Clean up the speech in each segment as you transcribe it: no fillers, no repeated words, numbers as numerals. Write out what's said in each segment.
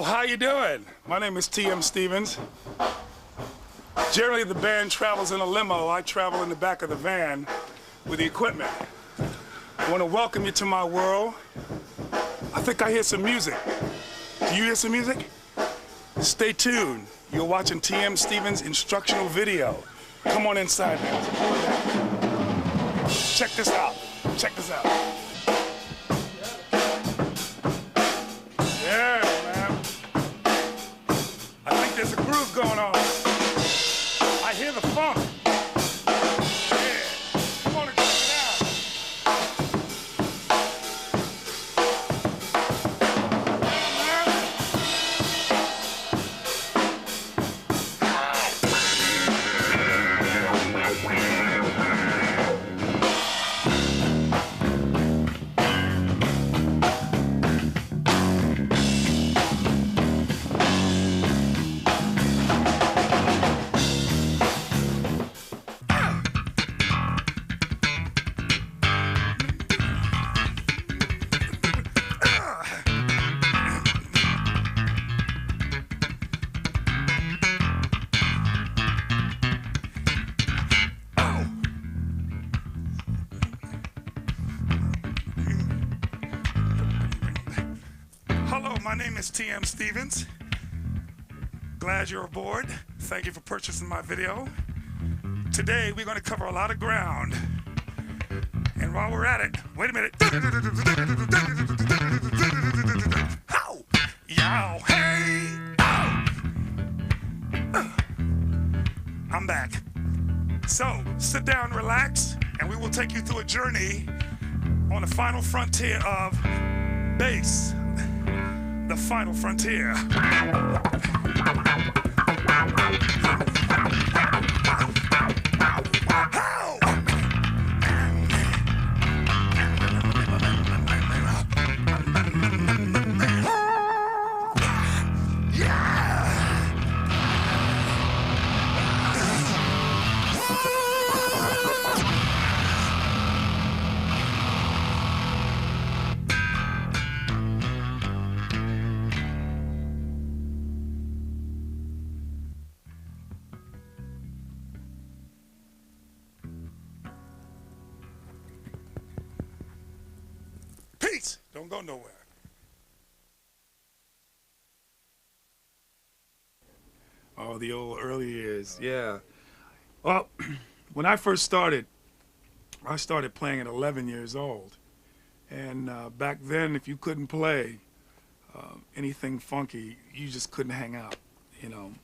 Hello, how you doing? My name is T.M. Stevens. Generally, the band travels in a limo. I travel in the back of the van with the equipment. I want to welcome you to my world. I think I hear some music. Do you hear some music? Stay tuned. You're watching T.M. Stevens' instructional video. Come on inside now. Check this out. Check this out. Yeah, man. I think there's a groove going on. I hear the funk. Yeah. Come on and check it out. Hello, my name is T.M. Stevens. Glad you're aboard. Thank you for purchasing my video. Today, we're going to cover a lot of ground. And while we're at it, wait a minute. How? Yow, hey, ow. I'm back. So, sit down, relax, and we will take you through a journey on the final frontier of bass. The final frontier. Peace. Don't go nowhere. Oh, the old early years, yeah. Well, when I first started, I started playing at 11 years old. And back then, if you couldn't play anything funky, you just couldn't hang out, you know.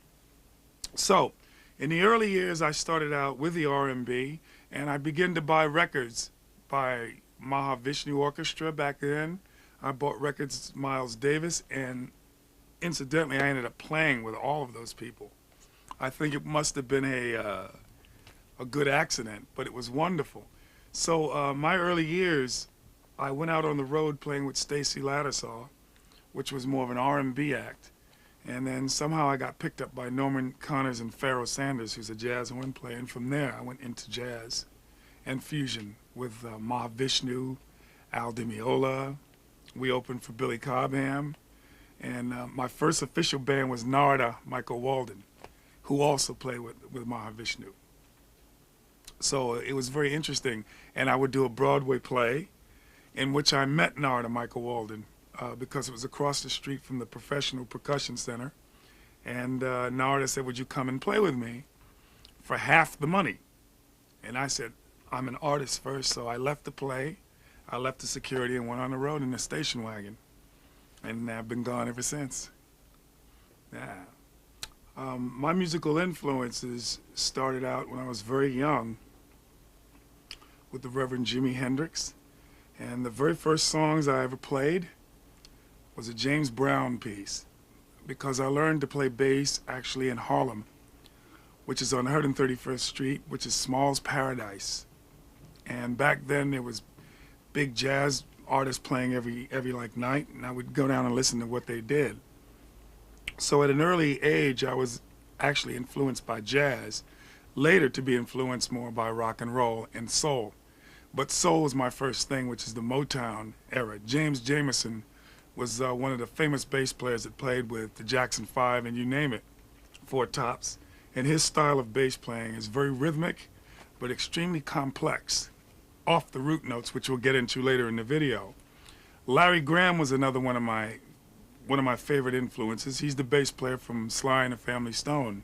So, in the early years, I started out with the R&B, and I began to buy records by Mahavishnu Orchestra back then. I bought records, Miles Davis, and incidentally, I ended up playing with all of those people. I think it must have been a good accident, but it was wonderful. So my early years, I went out on the road playing with Stacy Lattisaw, which was more of an R&B act. And then somehow I got picked up by Norman Connors and Pharoah Sanders, who's a jazz horn player. And from there, I went into jazz and fusion with Mahavishnu, Al Di Meola. We opened for Billy Cobham. And my first official band was Narada Michael Walden, who also played with Mahavishnu. So it was very interesting. And I would do a Broadway play in which I met Narada Michael Walden because it was across the street from the Professional Percussion Center. And Narada said, would you come and play with me for half the money? And I said, I'm an artist first, so I left the play, I left the security and went on the road in the station wagon. And I've been gone ever since. Yeah. My musical influences started out when I was very young with the Reverend Jimi Hendrix. And the very first songs I ever played was a James Brown piece, because I learned to play bass actually in Harlem, which is on 131st Street, which is Small's Paradise. And back then there was big jazz artists playing every like night, and I would go down and listen to what they did. So at an early age, I was actually influenced by jazz, later to be influenced more by rock and roll and soul. But soul was my first thing, which is the Motown era. James Jamerson was one of the famous bass players that played with the Jackson 5 and you name it, Four Tops. And his style of bass playing is very rhythmic, but extremely complex, off the root notes, which we'll get into later in the video. Larry Graham was another one of my favorite influences. He's the bass player from Sly and the Family Stone,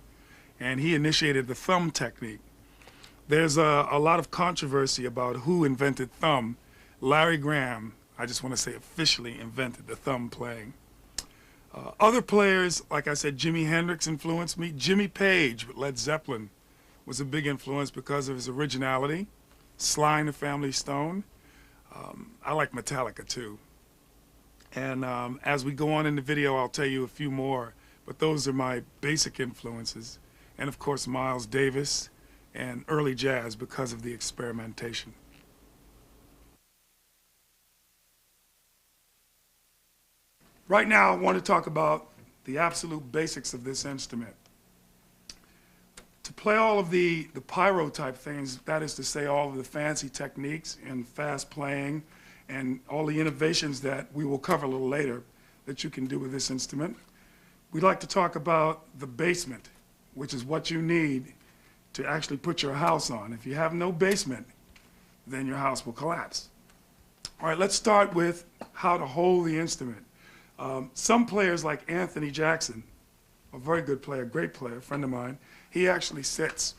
and he initiated the thumb technique. There's a lot of controversy about who invented thumb. Larry Graham, I just want to say officially invented the thumb playing. Other players, like I said, Jimi Hendrix influenced me. Jimmy Page with Led Zeppelin was a big influence because of his originality. Sly and the Family Stone. I like Metallica too. And as we go on in the video, I'll tell you a few more, but those are my basic influences. And of course, Miles Davis and early jazz because of the experimentation. Right now, I want to talk about the absolute basics of this instrument. To play all of the pyro type things, that is to say all of the fancy techniques and fast playing and all the innovations that we will cover a little later that you can do with this instrument, we'd like to talk about the basement, which is what you need to actually put your house on. If you have no basement, then your house will collapse. All right, let's start with how to hold the instrument. Some players like Anthony Jackson, a very good player, great player, a friend of mine, he actually sits.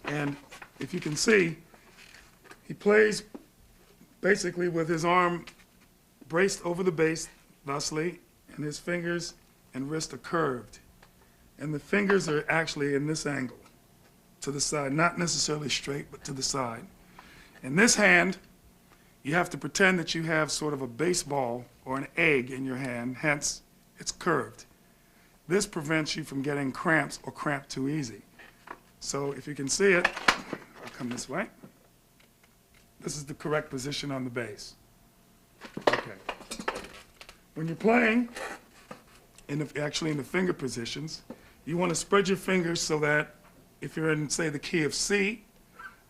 And if you can see, he plays basically with his arm braced over the bass, thusly, and his fingers and wrist are curved. And the fingers are actually in this angle, to the side, not necessarily straight, but to the side. In this hand, you have to pretend that you have sort of a baseball or an egg in your hand, hence it's curved. This prevents you from getting cramps or cramp too easy. So if you can see it, I'll come this way. This is the correct position on the bass. Okay. When you're playing, actually in the finger positions, you want to spread your fingers so that if you're in, say, the key of C,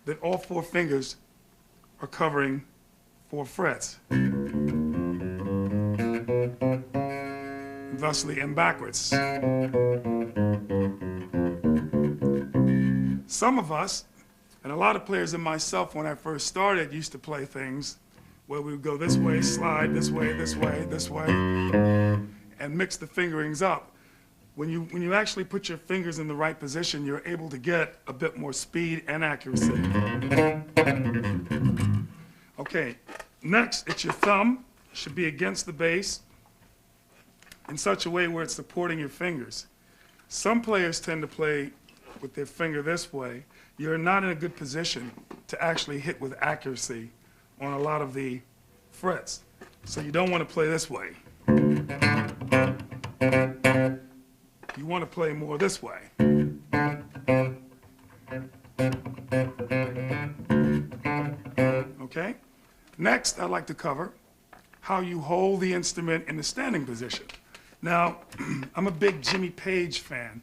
that all four fingers are covering 4 frets. Thusly and backwards. Some of us, and a lot of players and myself when I first started, used to play things where we would go this way, slide this way, this way, this way, and mix the fingerings up. When you actually put your fingers in the right position, you're able to get a bit more speed and accuracy. Okay, next, it's your thumb. Should be against the bass in such a way where it's supporting your fingers. Some players tend to play with their finger this way. You're not in a good position to actually hit with accuracy on a lot of the frets. So you don't want to play this way. You want to play more this way. Okay? Next, I'd like to cover how you hold the instrument in the standing position. Now, I'm a big Jimmy Page fan,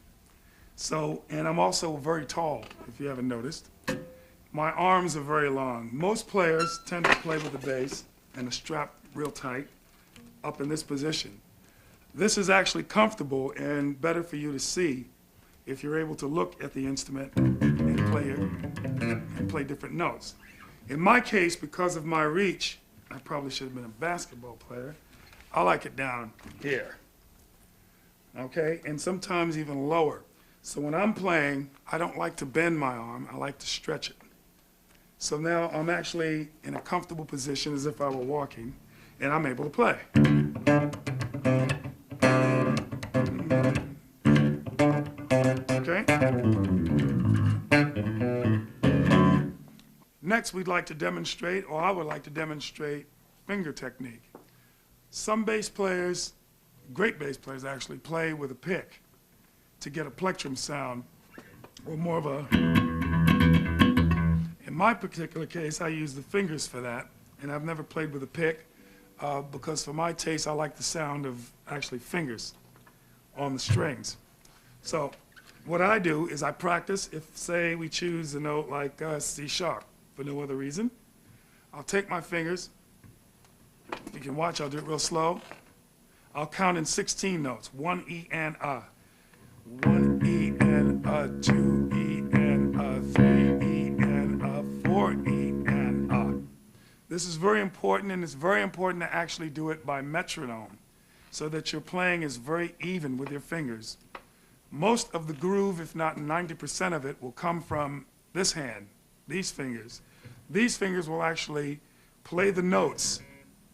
and I'm also very tall, if you haven't noticed. My arms are very long. Most players tend to play with the bass and the strap real tight up in this position. This is actually comfortable and better for you to see if you're able to look at the instrument and play different notes. In my case, because of my reach, I probably should have been a basketball player, I like it down here. Okay, and sometimes even lower. So when I'm playing, I don't like to bend my arm, I like to stretch it. So now I'm actually in a comfortable position as if I were walking, and I'm able to play. Okay? Next, we'd like to demonstrate, or I would like to demonstrate, finger technique. Some bass players, great bass players actually, play with a pick to get a plectrum sound, or more of a... In my particular case, I use the fingers for that, and I've never played with a pick because for my taste, I like the sound of actually fingers on the strings. So what I do is I practice. If, say, we choose a note like C sharp for no other reason, I'll take my fingers. You can watch, I'll do it real slow. I'll count in 16 notes. 1 E and A. 1 E and A, 2 E and A, 3 E and A, 4 E and A. This is very important, and it's very important to actually do it by metronome so that your playing is very even with your fingers. Most of the groove, if not 90% of it, will come from this hand, these fingers. These fingers will actually play the notes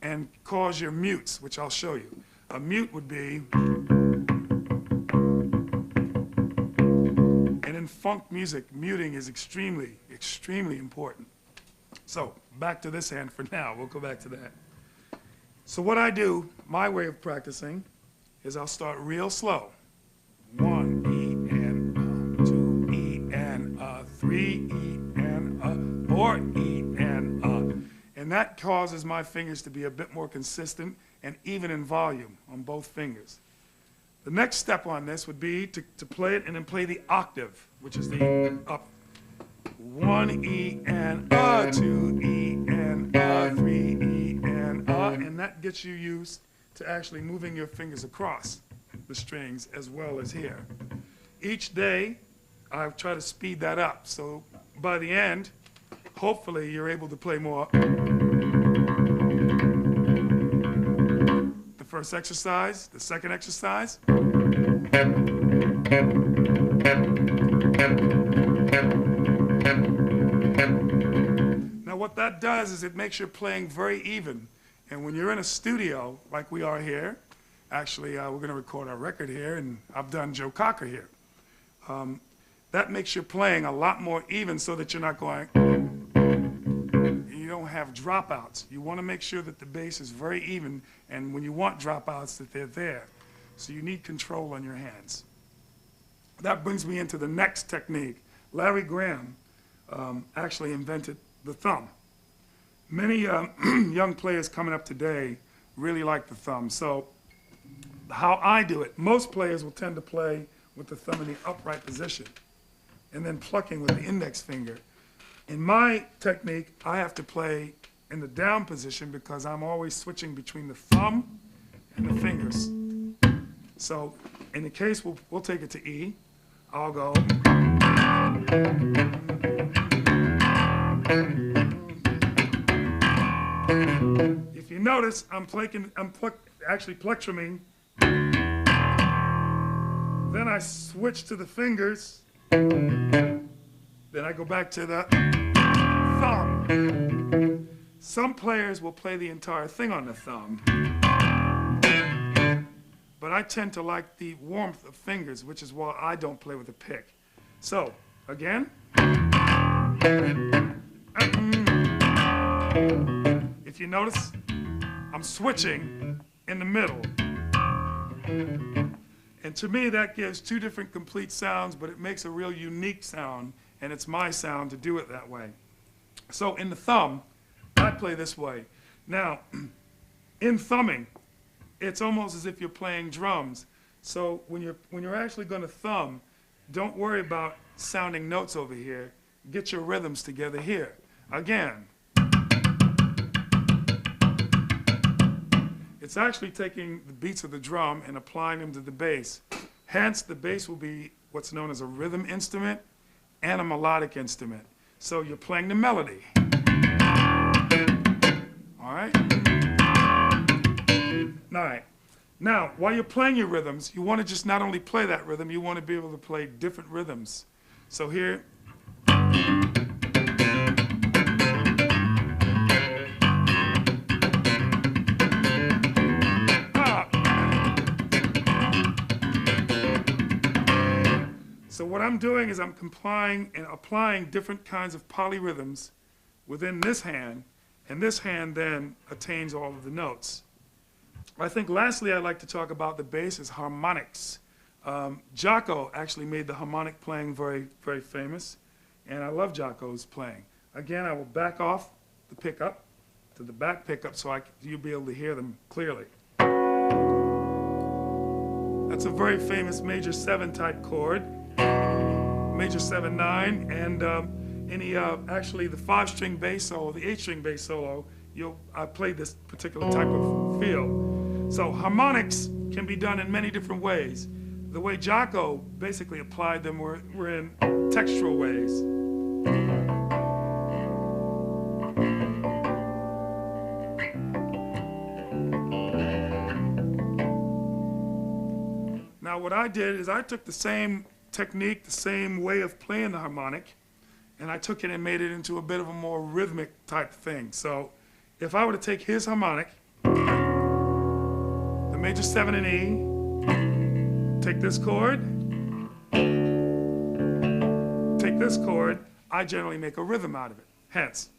and cause your mutes, which I'll show you. A mute would be, and in funk music, muting is extremely, extremely important. So back to this hand for now. We'll go back to that. So what I do, my way of practicing, is I'll start real slow. 1 E and A, 2 E and A, 3 E and A, 4 E and A. And that causes my fingers to be a bit more consistent and even in volume on both fingers. The next step on this would be to play it and then play the octave, which is the up. 1 E and A, 2 E and A, 3 E and A, and that gets you used to actually moving your fingers across the strings as well as here. Each day, I try to speed that up, so by the end, hopefully you're able to play more. The first exercise, the second exercise. Now what that does is it makes your playing very even. And when you're in a studio, like we are here, actually we're going to record our record here, and I've done Joe Cocker here. That makes your playing a lot more even so that you're not going, you don't have dropouts. You want to make sure that the bass is very even, and when you want dropouts, that they're there. So you need control on your hands. That brings me into the next technique. Larry Graham actually invented the thumb. Many young players coming up today really like the thumb. So how I do it, most players will tend to play with the thumb in the upright position and then plucking with the index finger. In my technique, I have to play in the down position because I'm always switching between the thumb and the fingers. So in the case, we'll take it to E. I'll go. If you notice, I'm actually plectrumming. Then I switch to the fingers. Then I go back to the thumb. Some players will play the entire thing on the thumb. But I tend to like the warmth of fingers, which is why I don't play with a pick. So, again. If you notice, I'm switching in the middle. And to me, that gives two different complete sounds, but it makes a real unique sound, and it's my sound to do it that way. So in the thumb, I play this way. Now, in thumbing, it's almost as if you're playing drums. So when you're actually going to thumb, don't worry about sounding notes over here. Get your rhythms together here. Again. It's actually taking the beats of the drum and applying them to the bass. Hence, the bass will be what's known as a rhythm instrument and a melodic instrument. So you're playing the melody. All right? All right. Now, while you're playing your rhythms, you want to just not only play that rhythm, you want to be able to play different rhythms. So here. So what I'm doing is I'm complying and applying different kinds of polyrhythms within this hand, and this hand then attains all of the notes. I think lastly I'd like to talk about the bass as harmonics. Jocko actually made the harmonic playing very, very famous, and I love Jocko's playing. Again, I will back off the pickup to the back pickup so you'll be able to hear them clearly. That's a very famous major 7 type chord. Major 7/9, and actually the 5-string bass solo, the 8-string bass solo, I played this particular type of feel. So harmonics can be done in many different ways. The way Jocko basically applied them were in textural ways. Now what I did is I took the same technique, the same way of playing the harmonic, and I took it and made it into a bit of a more rhythmic type thing. So if I were to take his harmonic, the major 7 and E, take this chord, take this chord, I generally make a rhythm out of it. Hence.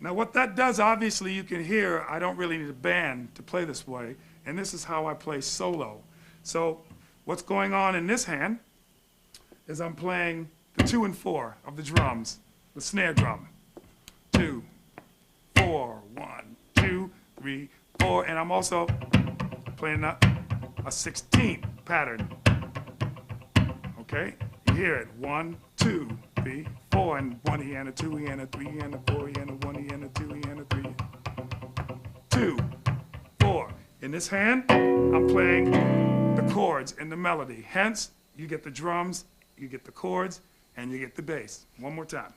Now what that does, obviously you can hear, I don't really need a band to play this way, and this is how I play solo. So what's going on in this hand is I'm playing the 2 and 4 of the drums, the snare drum. 2, 4, 1, 2, 3, 4, and I'm also playing a 16th pattern. Okay, you hear it, 1, 2, 3, 4, and 1 E and a 2 E and a 3 E and a 4 E and a 1 E and a 2 E and a 3. 2, 4. In this hand, I'm playing the chords and the melody. Hence, you get the drums, you get the chords, and you get the bass. One more time.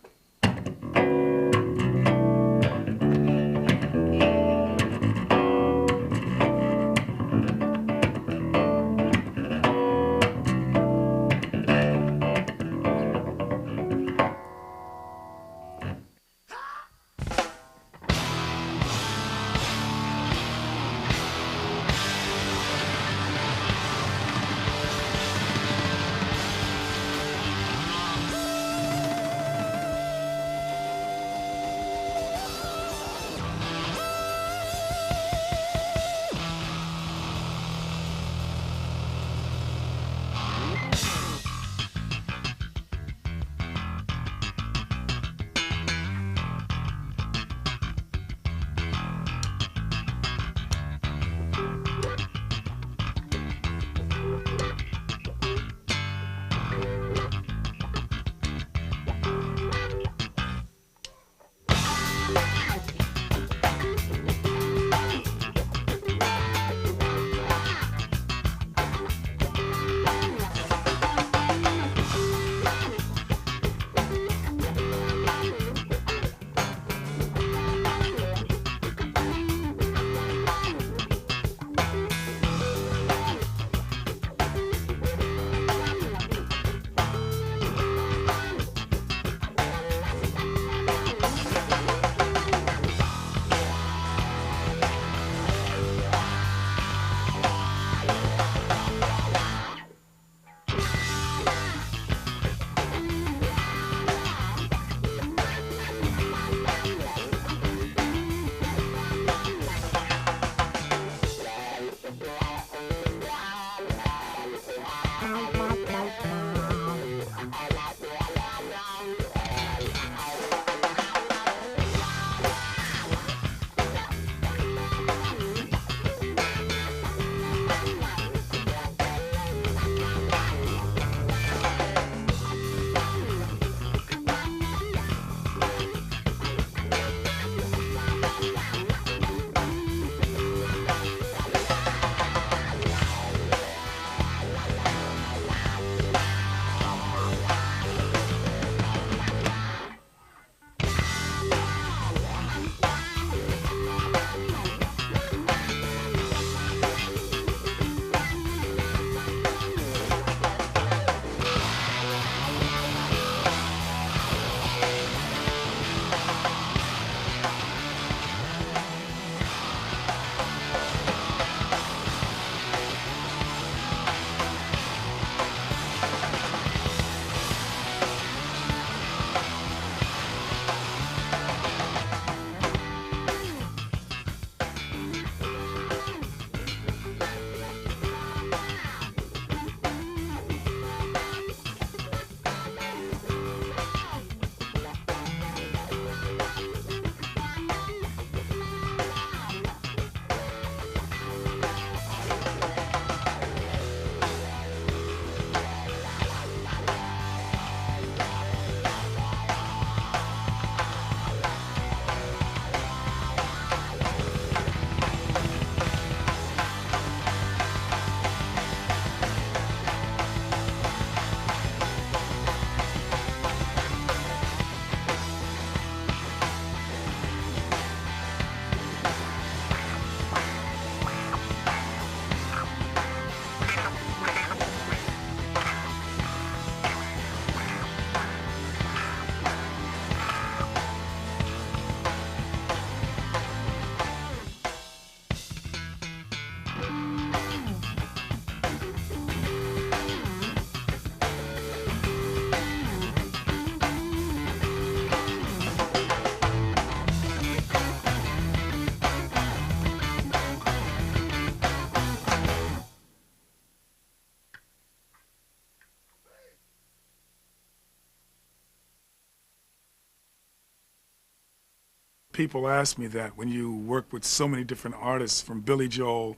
people ask me that when you work with so many different artists, from Billy Joel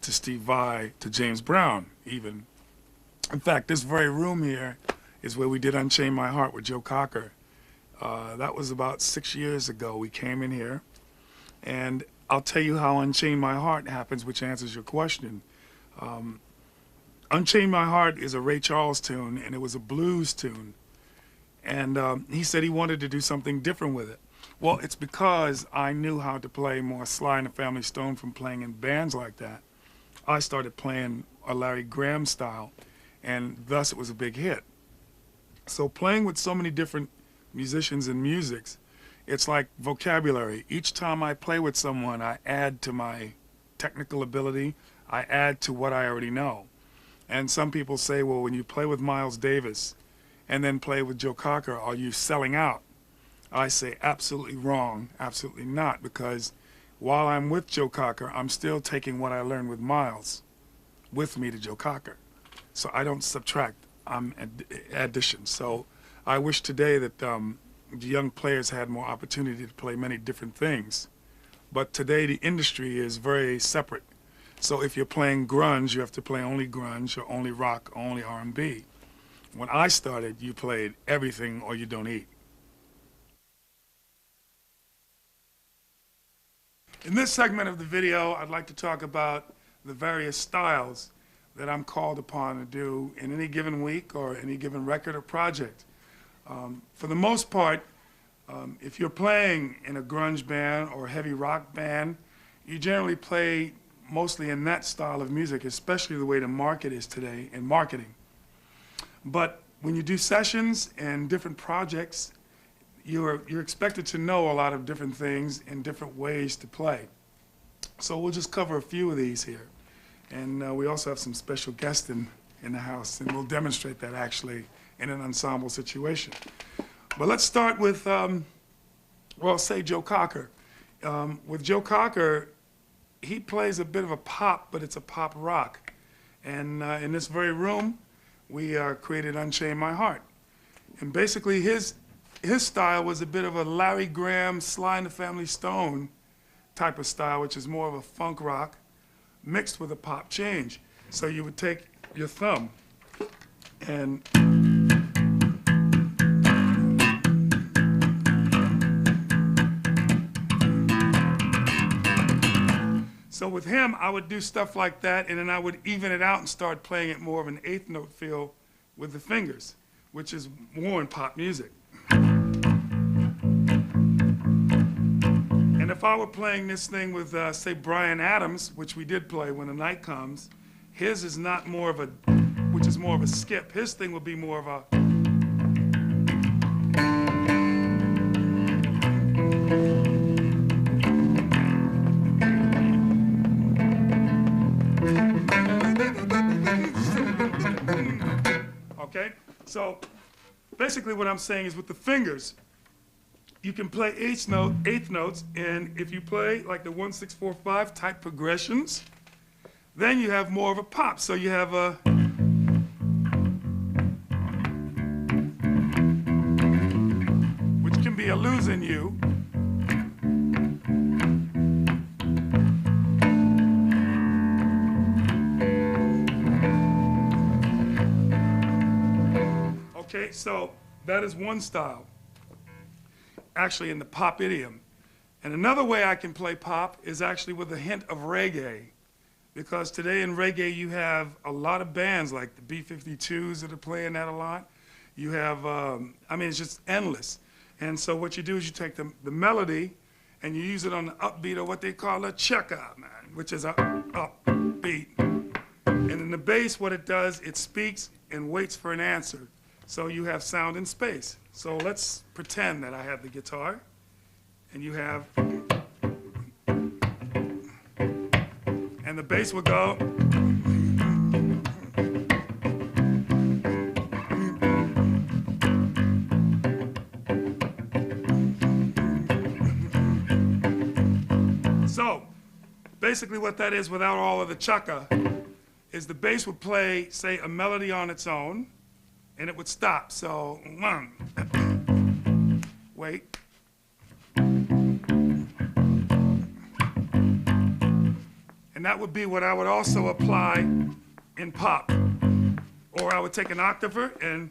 to Steve Vai to James Brown even. In fact, this very room here is where we did Unchain My Heart with Joe Cocker. That was about 6 years ago. We came in here, and I'll tell you how Unchain My Heart happens, which answers your question. Unchain My Heart is a Ray Charles tune, and it was a blues tune. And he said he wanted to do something different with it. Well, it's because I knew how to play more Sly and the Family Stone from playing in bands like that. I started playing a Larry Graham style, and thus it was a big hit. So playing with so many different musicians and musics, it's like vocabulary. Each time I play with someone, I add to my technical ability, I add to what I already know. And some people say, well, when you play with Miles Davis and then play with Joe Cocker, are you selling out? I say absolutely wrong, absolutely not, because while I'm with Joe Cocker, I'm still taking what I learned with Miles with me to Joe Cocker. So I don't subtract, I'm addition. So I wish today that the young players had more opportunity to play many different things. But today the industry is very separate. So if you're playing grunge, you have to play only grunge or only rock, or only R&B. When I started, you played everything or you don't eat. In this segment of the video, I'd like to talk about the various styles that I'm called upon to do in any given week or any given record or project. For the most part, if you're playing in a grunge band or a heavy rock band, you generally play mostly in that style of music, especially the way the market is today in marketing. But when you do sessions and different projects, you're expected to know a lot of different things and different ways to play. So we'll just cover a few of these here. And we also have some special guests in the house, and we'll demonstrate that actually in an ensemble situation. But let's start with, well, say Joe Cocker. With Joe Cocker, he plays a bit of a pop, but it's a pop rock. And in this very room, we created Unchain My Heart. And basically his style was a bit of a Larry Graham, Sly and the Family Stone type of style, which is more of a funk rock mixed with a pop change. So you would take your thumb and so with him, I would do stuff like that, and then I would even it out and start playing it more of an eighth note feel with the fingers, which is more in pop music. And if I were playing this thing with, say, Bryan Adams, which we did play When the Night Comes, his is not more of a, which is more of a skip. His thing would be more of a, okay? So basically what I'm saying is with the fingers, you can play eighth notes, and if you play like the 1, 6, 4, 5 type progressions, then you have more of a pop. So you have a, which can be a losing you. Okay, so that is one style, actually in the pop idiom. And another way I can play pop is actually with a hint of reggae, because today in reggae you have a lot of bands like the B-52s that are playing that a lot. You have, I mean, it's just endless. And so what you do is you take the melody and you use it on the upbeat, or what they call a checker, man, which is a upbeat. And in the bass, what it does, it speaks and waits for an answer. So you have sound and space. So let's pretend that I have the guitar and you have, and the bass will go. So basically what that is without all of the chaka is the bass would play, say, a melody on its own, and it would stop. So, wait. And And that would be what I would also apply in pop. Or I would take an octaver and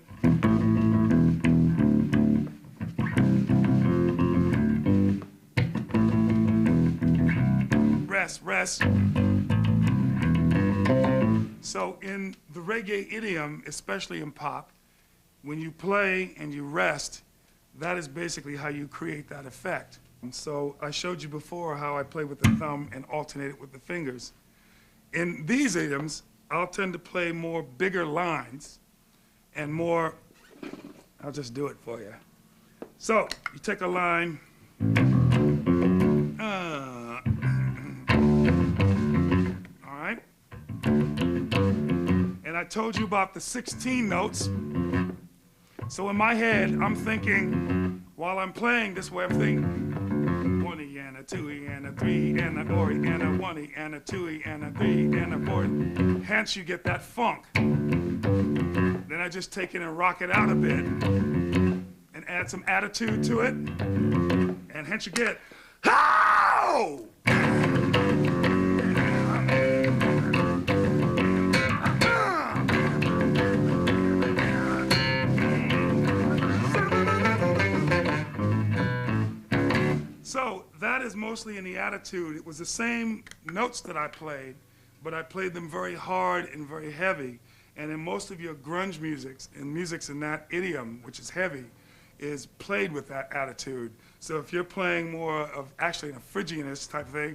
rest. So in the reggae idiom, especially in pop, when you play and you rest, that is basically how you create that effect. And so I showed you before how I play with the thumb and alternate it with the fingers. In these idioms, I'll tend to play more bigger lines and more, I'll just do it for you. So you take a line, all right? And I told you about the 16 notes. So in my head, I'm thinking, while I'm playing this way, I'm thinking, 1 and a 2 and a 3 and a 4 and a 1 and a 2 and a 3 and a 4. Hence you get that funk. Then I just take it and rock it out a bit and add some attitude to it. And hence you get, how! So that is mostly in the attitude. It was the same notes that I played, but I played them very hard and very heavy. And in most of your grunge musics, and musics in that idiom, which is heavy, is played with that attitude. So if you're playing more of actually a Phrygianist type thing,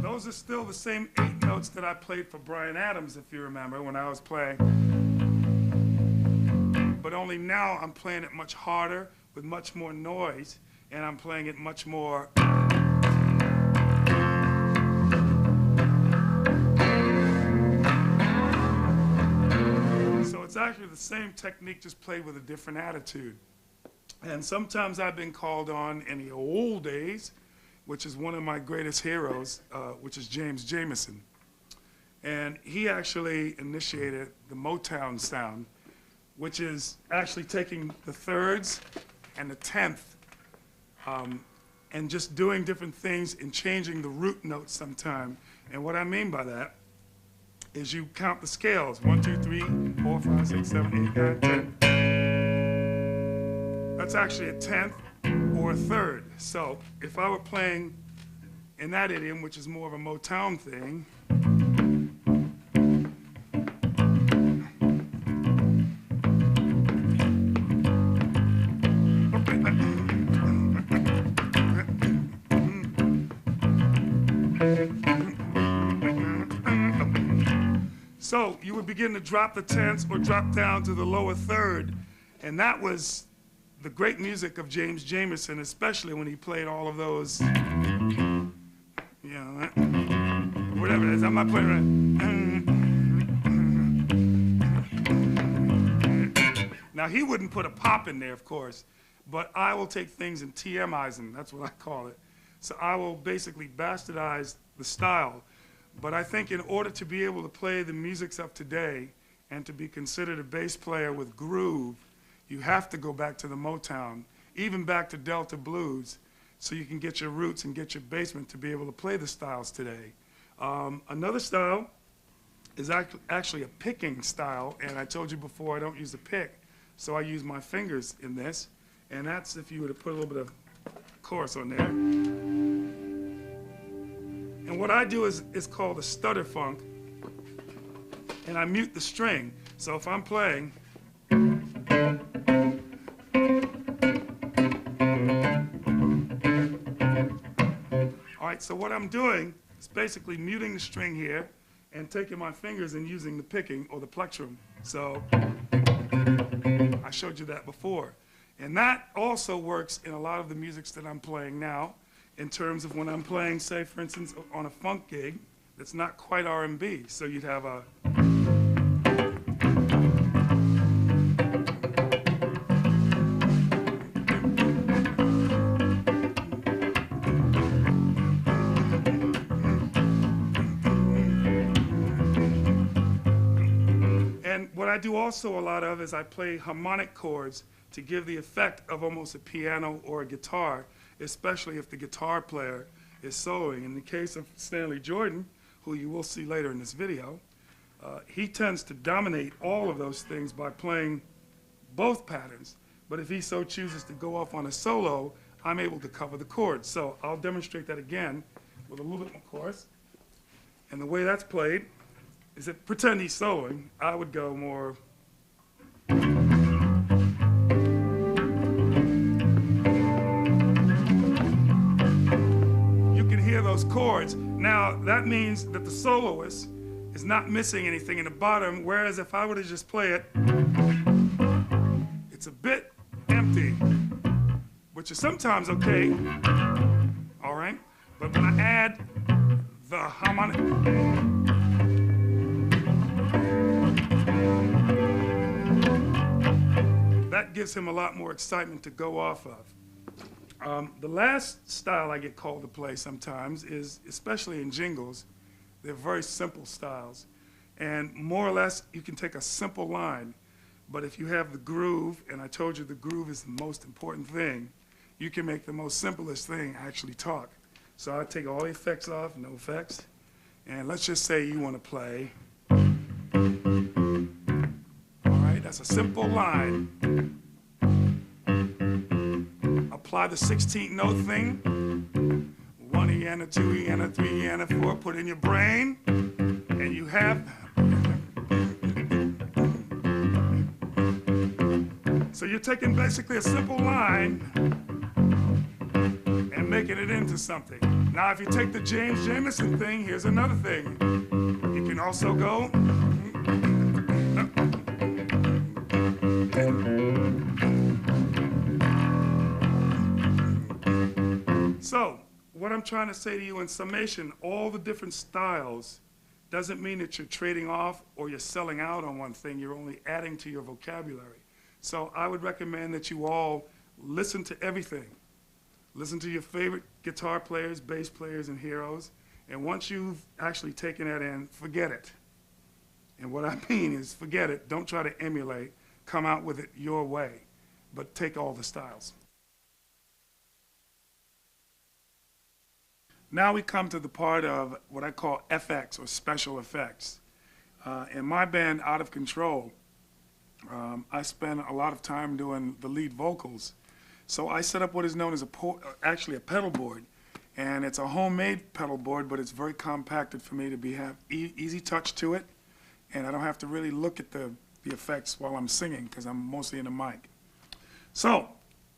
those are still the same 8 notes that I played for Bryan Adams, if you remember, when I was playing. But only now I'm playing it much harder with much more noise, and I'm playing it much more. So it's actually the same technique, just played with a different attitude. And sometimes I've been called on in the old days, which is one of my greatest heroes, which is James Jamerson. And he actually initiated the Motown sound, which is actually taking the thirds and the 10th and just doing different things and changing the root notes sometime. And what I mean by that is you count the scales, 1, 2, 3, 4, 5, 6, 7, 8, 9, 10. That's actually a 10th or a third. So if I were playing in that idiom, which is more of a Motown thing, so you would begin to drop the tenths or drop down to the lower third. And that was the great music of James Jamerson, especially when he played all of those, you know, whatever it is. I'm not playing right. Now, he wouldn't put a pop in there, of course, but I will take things and TMize them. That's what I call it. So I will basically bastardize the style. But I think in order to be able to play the musics of today and to be considered a bass player with groove, you have to go back to the Motown, even back to Delta blues, so you can get your roots and get your basement to be able to play the styles today. Another style is actually a picking style, and I told you before I don't use a pick, so I use my fingers in this, and that's if you were to put a little bit of chorus on there. And what I do is called a stutter funk, and I mute the string. So if I'm playing, all right, so what I'm doing is basically muting the string here and taking my fingers and using the picking or the plectrum. So I showed you that before. And that also works in a lot of the musics that I'm playing now, in terms of when I'm playing, say, for instance, on a funk gig that's not quite R&B. So you'd have a... And what I do also a lot of is I play harmonic chords to give the effect of almost a piano or a guitar. especially if the guitar player is soloing. In the case of Stanley Jordan, who you will see later in this video, he tends to dominate all of those things by playing both patterns. But if he so chooses to go off on a solo, I'm able to cover the chords. So I'll demonstrate that again with a little bit more chorus. And the way that's played is that pretend he's soloing, I would go more. You can hear those chords. Now, that means that the soloist is not missing anything in the bottom, whereas if I were to just play it, it's a bit empty, which is sometimes okay, all right? But when I add the harmonic, that gives him a lot more excitement to go off of. The last style I get called to play sometimes is, especially in jingles, they're very simple styles. And more or less, you can take a simple line, but if you have the groove, and I told you the groove is the most important thing, you can make the most simplest thing actually talk. So I take all the effects off, no effects, and let's just say you want to play. All right, that's a simple line. Apply the 16th note thing. 1 Eana, 2 Eana, 3 Eana, 4, put in your brain, and you have. So you're taking basically a simple line and making it into something. Now, if you take the James Jamerson thing, here's another thing. You can also go. So, what I'm trying to say to you in summation, all the different styles doesn't mean that you're trading off or you're selling out on one thing. You're only adding to your vocabulary. So I would recommend that you all listen to everything. Listen to your favorite guitar players, bass players, and heroes. And once you've actually taken that in, forget it. And what I mean is forget it. Don't try to emulate. Come out with it your way. But take all the styles. Now we come to the part of what I call FX, or special effects. In my band, Out of Control, I spend a lot of time doing the lead vocals. So I set up what is known as actually a pedal board. And it's a homemade pedal board, but it's very compacted for me to have easy touch to it. And I don't have to really look at the effects while I'm singing, because I'm mostly in the mic. So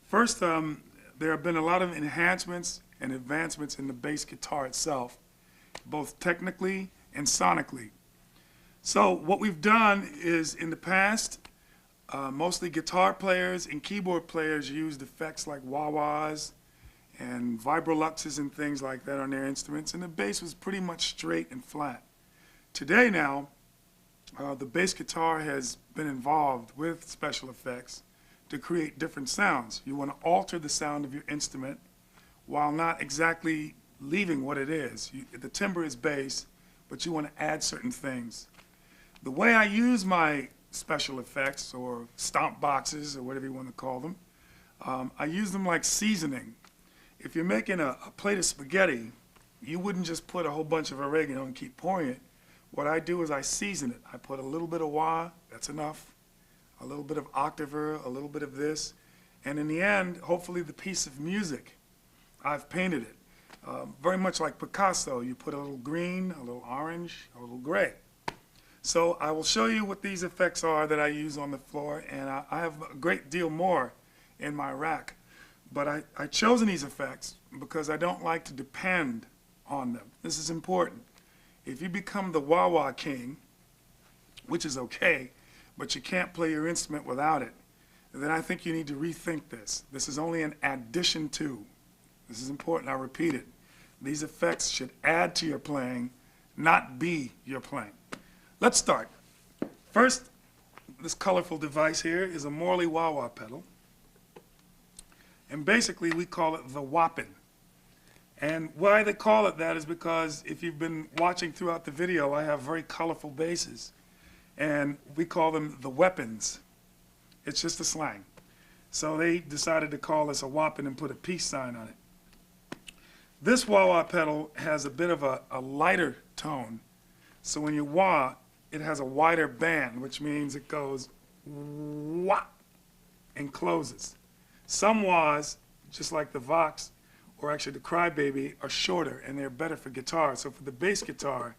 first, there have been a lot of enhancements and advancements in the bass guitar itself, both technically and sonically. So what we've done is, in the past, mostly guitar players and keyboard players used effects like wah-wahs and vibroluxes and things like that on their instruments, and the bass was pretty much straight and flat. Today now, the bass guitar has been involved with special effects to create different sounds. You want to alter the sound of your instrument while not exactly leaving what it is. The timbre is bass, but you want to add certain things. The way I use my special effects, or stomp boxes, or whatever you want to call them, I use them like seasoning. If you're making a plate of spaghetti, you wouldn't just put a whole bunch of oregano and keep pouring it. What I do is I season it. I put a little bit of wah, that's enough, a little bit of octaver, a little bit of this, and in the end, hopefully the piece of music, I've painted it. Very much like Picasso, you put a little green, a little orange, a little gray. So I will show you what these effects are that I use on the floor, and I have a great deal more in my rack. But I've chosen these effects because I don't like to depend on them. This is important. If you become the wah-wah king, which is okay, but you can't play your instrument without it, then I think you need to rethink this. This is only an addition to. This is important, I'll repeat it. These effects should add to your playing, not be your playing. Let's start. First, this colorful device here is a Morley wah-wah pedal. And basically we call it the Whoppin'. And why they call it that is because if you've been watching throughout the video, I have very colorful basses. And we call them the weapons. It's just a slang. So they decided to call us a Whoppin' and put a peace sign on it. This wah-wah pedal has a bit of a lighter tone. So when you wah, it has a wider band, which means it goes wah and closes. Some wahs, just like the Vox, or actually the Crybaby, are shorter and they're better for guitar. So for the bass guitar,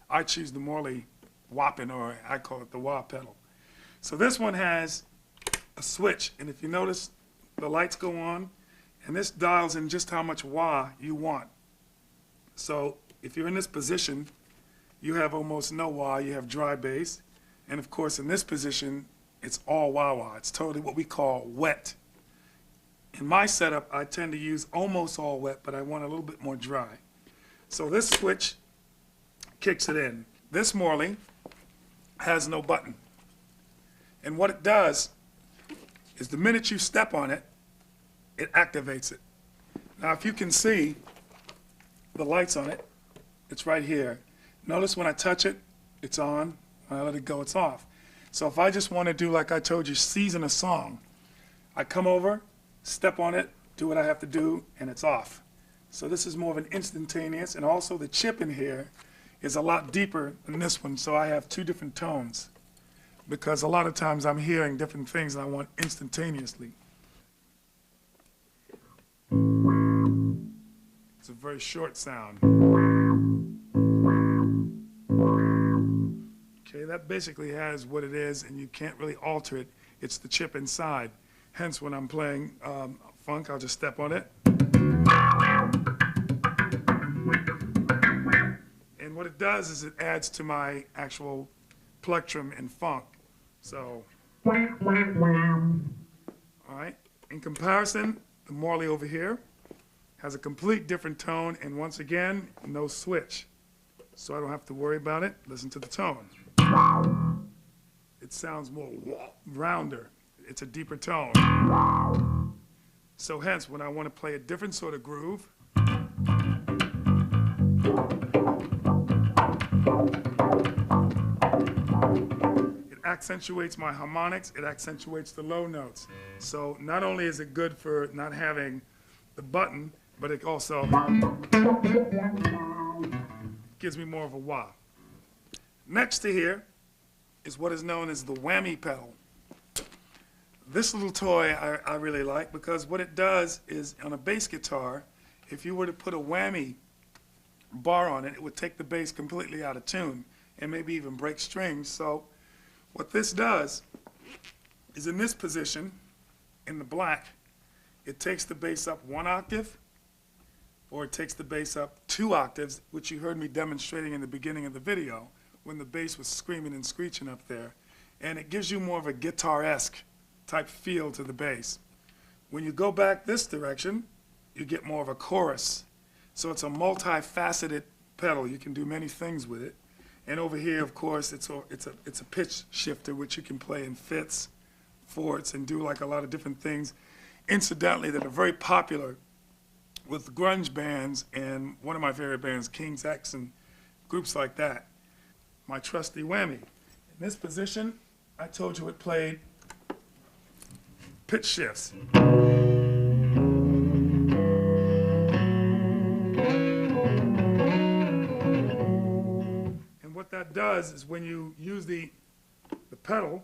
I choose the Morley whopping, or I call it the wah pedal. So this one has a switch, and if you notice, the lights go on, and this dials in just how much wah you want. So if you're in this position, you have almost no wah, you have dry bass. And of course, in this position, it's all wah-wah. It's totally what we call wet. In my setup, I tend to use almost all wet, but I want a little bit more dry. So this switch kicks it in. This Morley has no button. And what it does is the minute you step on it, it activates it. Now, if you can see the lights on it, it's right here. Notice when I touch it, it's on. When I let it go, it's off. So if I just want to do, like I told you, season a song, I come over, step on it, do what I have to do, and it's off. So this is more of an instantaneous, and also the chip in here is a lot deeper than this one, so I have two different tones. Because a lot of times I'm hearing different things and I want instantaneously. It's a very short sound. Okay, that basically has what it is, and you can't really alter it. It's the chip inside. Hence, when I'm playing funk, I'll just step on it. And what it does is it adds to my actual plectrum and funk. So, all right. In comparison, the Morley over here has a complete different tone, and once again, no switch. So I don't have to worry about it. Listen to the tone. It sounds more rounder. It's a deeper tone. So hence, when I want to play a different sort of groove, it accentuates my harmonics, it accentuates the low notes. So not only is it good for not having the button, but it also gives me more of a wah. Next to here is what is known as the whammy pedal. This little toy I really like, because what it does is, on a bass guitar, if you were to put a whammy bar on it, it would take the bass completely out of tune and maybe even break strings. So what this does is, in this position, in the black, it takes the bass up 1 octave, or it takes the bass up 2 octaves, which you heard me demonstrating in the beginning of the video when the bass was screaming and screeching up there. And it gives you more of a guitar-esque type feel to the bass. When you go back this direction, you get more of a chorus. So it's a multifaceted pedal. You can do many things with it. And over here, of course, it's a pitch shifter, which you can play in fifths, fourths, and do like a lot of different things, incidentally, that are very popular with grunge bands and one of my favorite bands, King's X, and groups like that. My trusty whammy. In this position, I told you it played pitch shifts. And what that does is, when you use the pedal,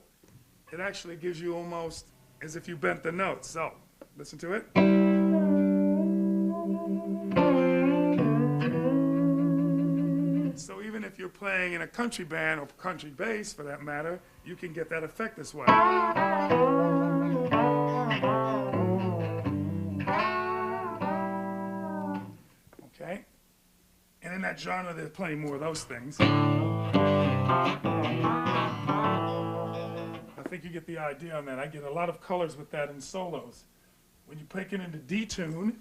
it actually gives you almost as if you bent the notes. So, listen to it. So even if you're playing in a country band, or country bass for that matter, you can get that effect this way. Okay? And in that genre, there's plenty more of those things. I think you get the idea on that. I get a lot of colors with that in solos. When you pick it into D tune,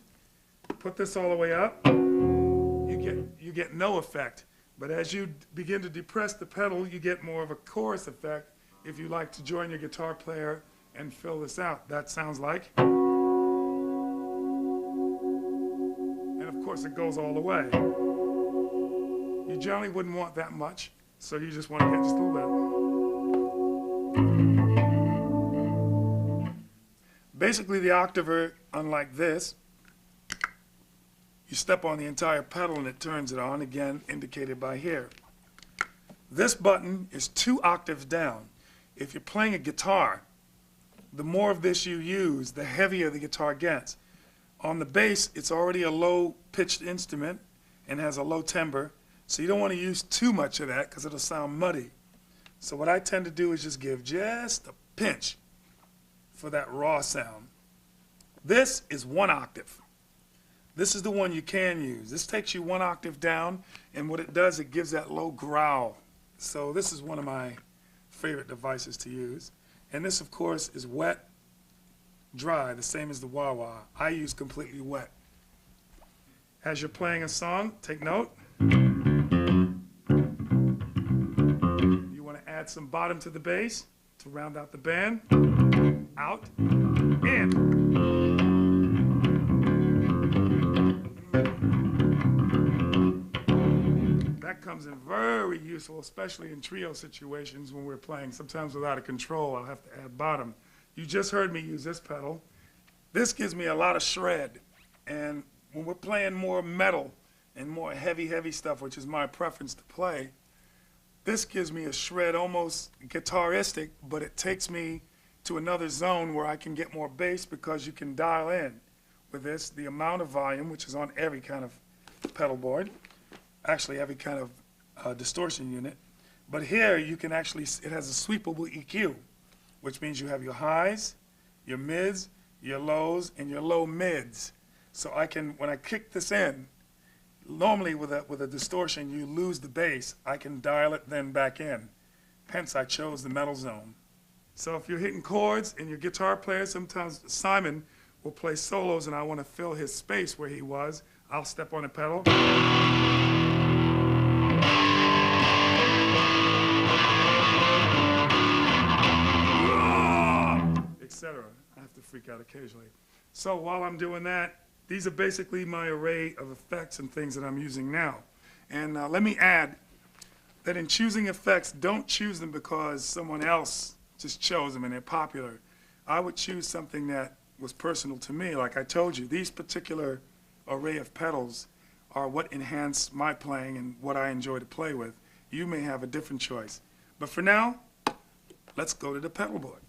put this all the way up, you get no effect. But as you begin to depress the pedal, you get more of a chorus effect if you like to join your guitar player and fill this out. That sounds like. And of course, it goes all the way. You generally wouldn't want that much, so you just want to get just a little bit. Basically, the octaver, unlike this, you step on the entire pedal and it turns it on, again indicated by here. This button is 2 octaves down. If you're playing a guitar, the more of this you use, the heavier the guitar gets. On the bass, it's already a low-pitched instrument and has a low timbre, so you don't want to use too much of that because it'll sound muddy. So what I tend to do is just give just a pinch for that raw sound. This is 1 octave. This is the one you can use. This takes you 1 octave down, and what it does, it gives that low growl. So this is one of my favorite devices to use. And this, of course, is wet, dry, the same as the wah-wah. I use completely wet. As you're playing a song, take note. You want to add some bottom to the bass to round out the band. Out, in. That comes in very useful, especially in trio situations when we're playing. Sometimes without a control, I'll have to add bottom. You just heard me use this pedal. This gives me a lot of shred. And when we're playing more metal and more heavy stuff, which is my preference to play, this gives me a shred almost guitaristic, but it takes me to another zone where I can get more bass because you can dial in with this the amount of volume, which is on every kind of pedal board, actually every kind of distortion unit. But here you can actually, it has a sweepable EQ, which means you have your highs, your mids, your lows, and your low mids. So I can, when I kick this in, normally with a distortion you lose the bass. I can dial it then back in. Hence I chose the metal zone. So if you're hitting chords and your guitar player, sometimes Simon will play solos and I want to fill his space where he was, I'll step on the pedal. Etc. I have to freak out occasionally. So while I'm doing that, these are basically my array of effects and things that I'm using now. And let me add that in choosing effects, don't choose them because someone else just chose them and they're popular. I would choose something that was personal to me. Like I told you, these particular array of pedals are what enhance my playing and what I enjoy to play with. You may have a different choice. But for now, let's go to the pedal board.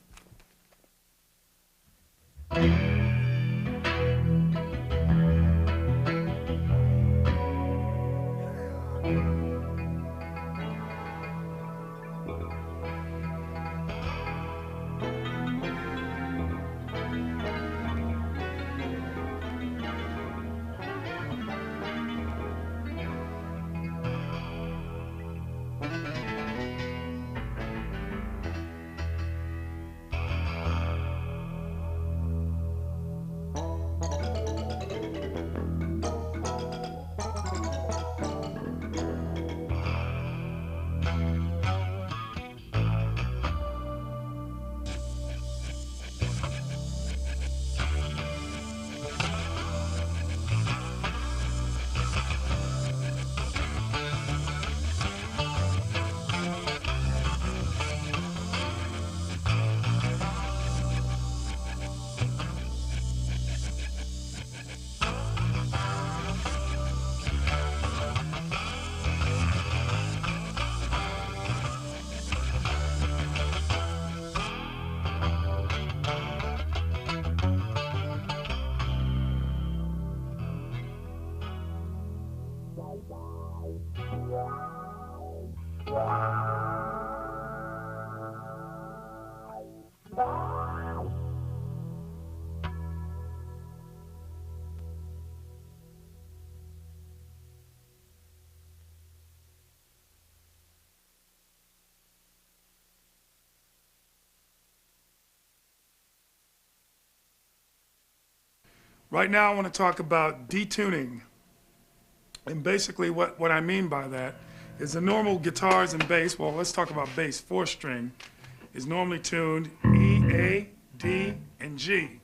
Right now I want to talk about detuning. And basically what I mean by that is the normal guitars and bass, well let's talk about bass, 4-string, is normally tuned E, A, D, and G.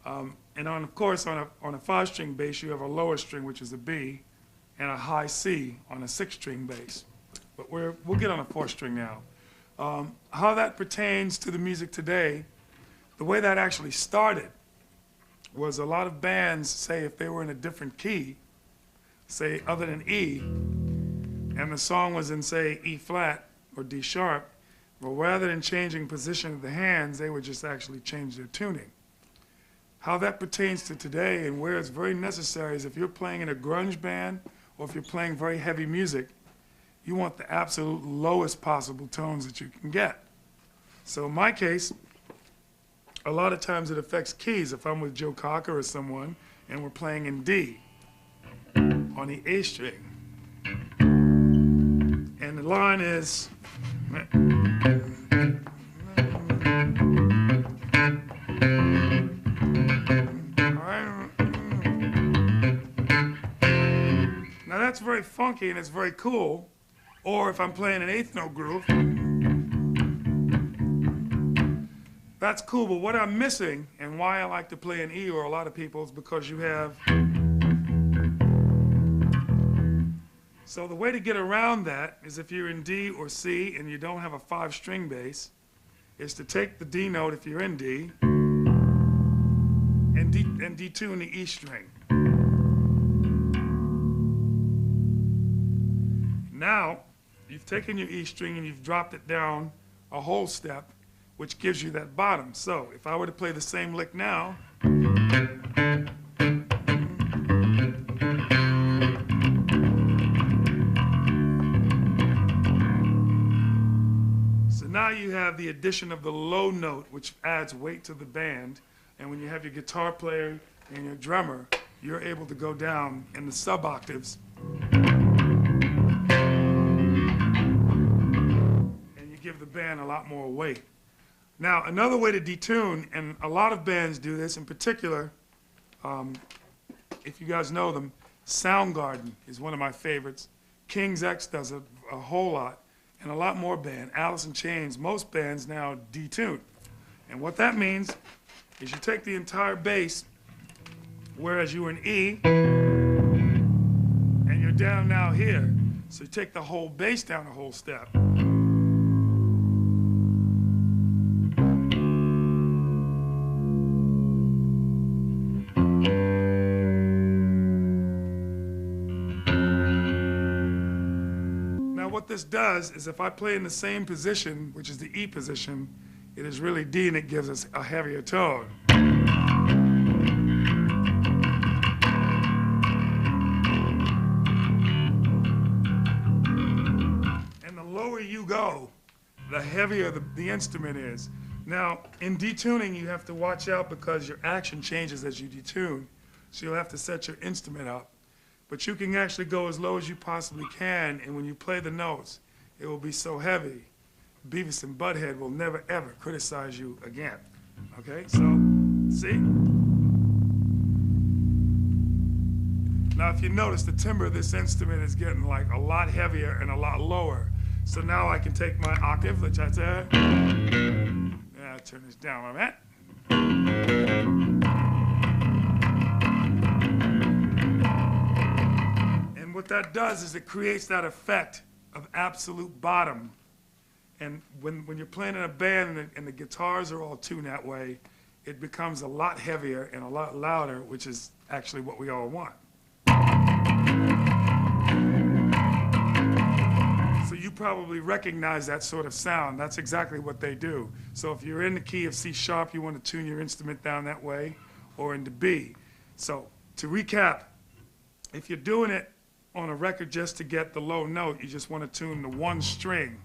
And of course on a 5-string bass you have a lower string which is a B and a high C on a 6-string bass. But we'll get on a 4-string now. How that pertains to the music today, the way that actually started was a lot of bands, say if they were in a different key, say other than E, and the song was in, say, E flat or D sharp, well, rather than changing position of the hands, they would just actually change their tuning. How that pertains to today and where it's very necessary is if you're playing in a grunge band or if you're playing very heavy music, you want the absolute lowest possible tones that you can get. So in my case, a lot of times it affects keys. If I'm with Joe Cocker or someone and we're playing in D on the A string, and the line is, now that's very funky and it's very cool. Or if I'm playing an eighth note groove, that's cool, but what I'm missing and why I like to play in E or a lot of people is because you have, so the way to get around that is if you're in D or C and you don't have a 5-string bass, is to take the D note if you're in D and detune the E string. Now, you've taken your E string and you've dropped it down a whole step, which gives you that bottom. So if I were to play the same lick now, so now you have the addition of the low note, which adds weight to the band. And when you have your guitar player and your drummer, you're able to go down in the sub-octaves and you give the band a lot more weight. Now, another way to detune, and a lot of bands do this, in particular, if you guys know them, Soundgarden is one of my favorites. King's X does a whole lot, and a lot more bands. Alice in Chains, most bands now detune. And what that means is you take the entire bass, whereas you were in E, and you're down now here. So you take the whole bass down a whole step. What this does is if I play in the same position, which is the E position, it is really D and it gives us a heavier tone. And the lower you go, the heavier the instrument is. Now, in detuning, you have to watch out because your action changes as you detune, so you'll have to set your instrument up. But you can actually go as low as you possibly can, and when you play the notes, it will be so heavy, Beavis and Butthead will never ever criticize you again. Okay, so, see? Now if you notice, the timbre of this instrument is getting like a lot heavier and a lot lower. So now I can take my octave, which I said, yeah, turn this down a minute. What that does is it creates that effect of absolute bottom. And when you're playing in a band and the guitars are all tuned that way, it becomes a lot heavier and a lot louder, which is actually what we all want. So you probably recognize that sort of sound. That's exactly what they do. So if you're in the key of C sharp, you want to tune your instrument down that way, or into B. So to recap, if you're doing it on a record just to get the low note, you just want to tune the one string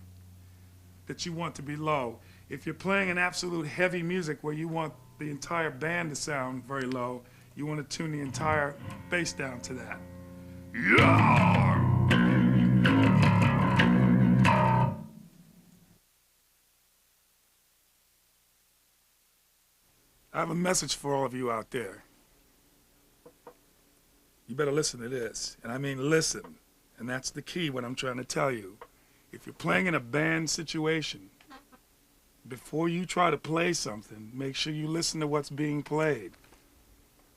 that you want to be low. If you're playing an absolute heavy music where you want the entire band to sound very low, you want to tune the entire bass down to that. Yeah! I have a message for all of you out there. You better listen to this, and I mean listen, and that's the key what I'm trying to tell you. If you're playing in a band situation, before you try to play something, make sure you listen to what's being played,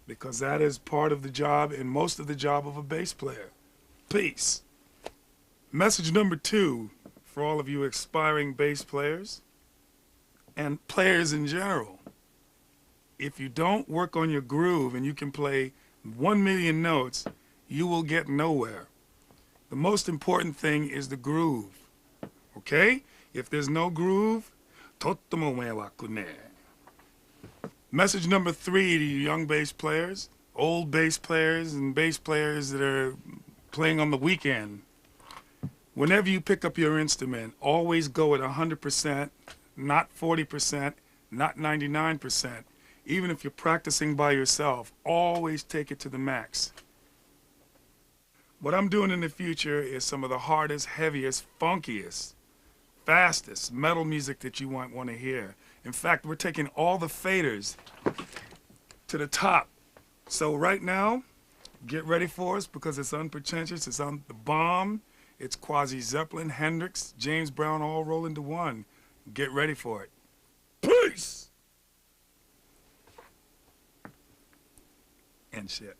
because that is part of the job and most of the job of a bass player. Peace. Message number 2 for all of you aspiring bass players and players in general. if you don't work on your groove and you can play 1 million notes, you will get nowhere. The most important thing is the groove. Okay? If there's no groove, totomo mewaku ne. Message number 3 to you young bass players, old bass players, and bass players that are playing on the weekend. Whenever you pick up your instrument, always go at 100%, not 40%, not 99%. Even if you're practicing by yourself, always take it to the max. What I'm doing in the future is some of the hardest, heaviest, funkiest, fastest metal music that you might want to hear. In fact, we're taking all the faders to the top. So right now, get ready for us because it's unpretentious, it's on the bomb, it's Quasi Zeppelin, Hendrix, James Brown all roll into one. Get ready for it. Peace! And shit.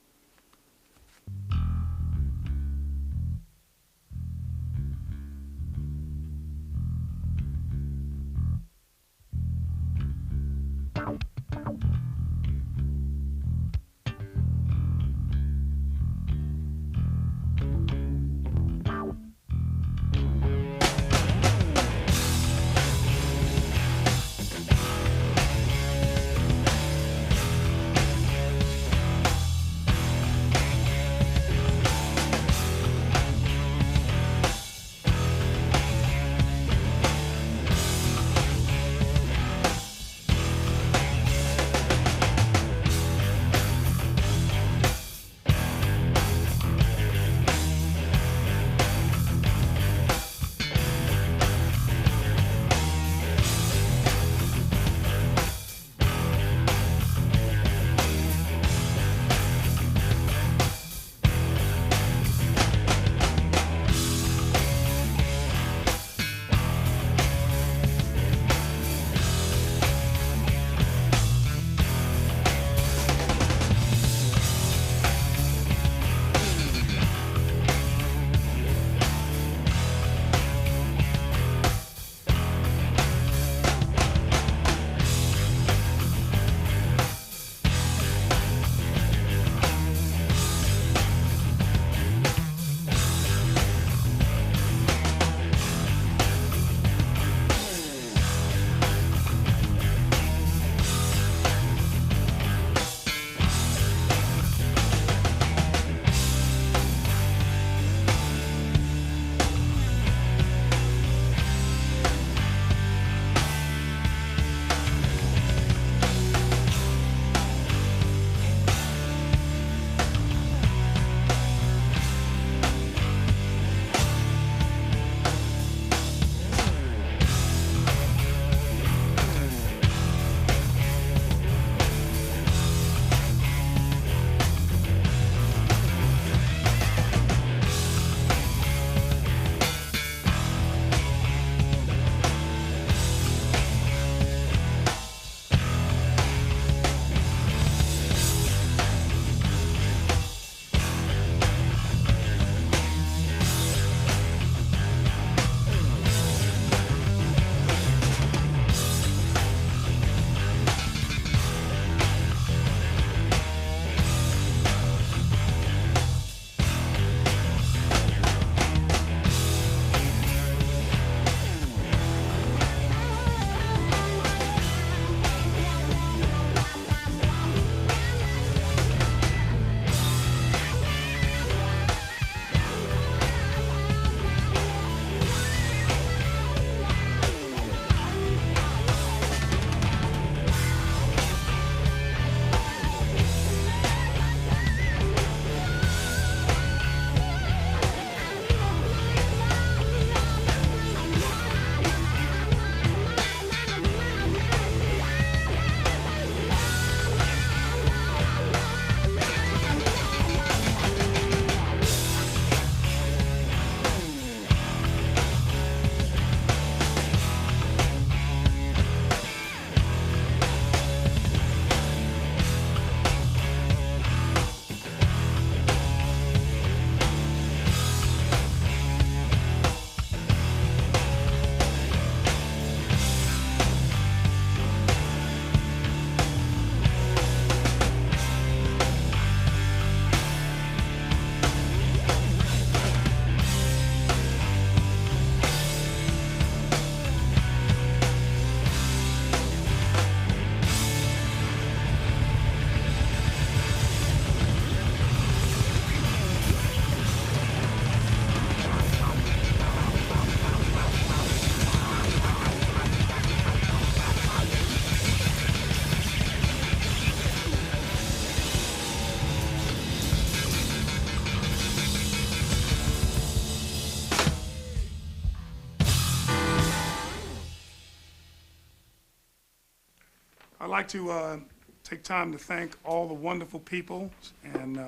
I'd like to take time to thank all the wonderful people and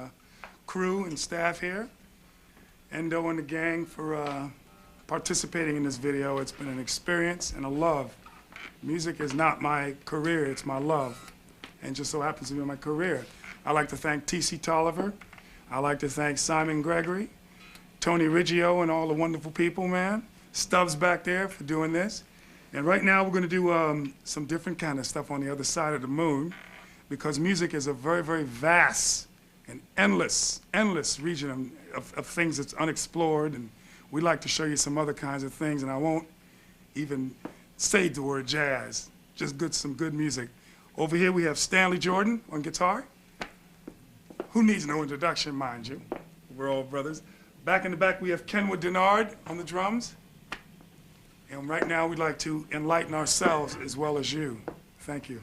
crew and staff here, Endo and the gang, for participating in this video. It's been an experience and a love. Music is not my career, it's my love, and just so happens to be my career. I'd like to thank T.C. Tolliver. I'd like to thank Simon Gregory, Tony Riggio, and all the wonderful people, man. Stubbs back there for doing this. And right now we're going to do some different kind of stuff on the other side of the moon, because music is a very, very vast and endless region of things that's unexplored, and we'd like to show you some other kinds of things, and I won't even say the word jazz, just some good music. Over here we have Stanley Jordan on guitar. Who needs no introduction, mind you? We're all brothers. Back in the back we have Kenwood Denard on the drums. And right now we'd like to enlighten ourselves as well as you. Thank you.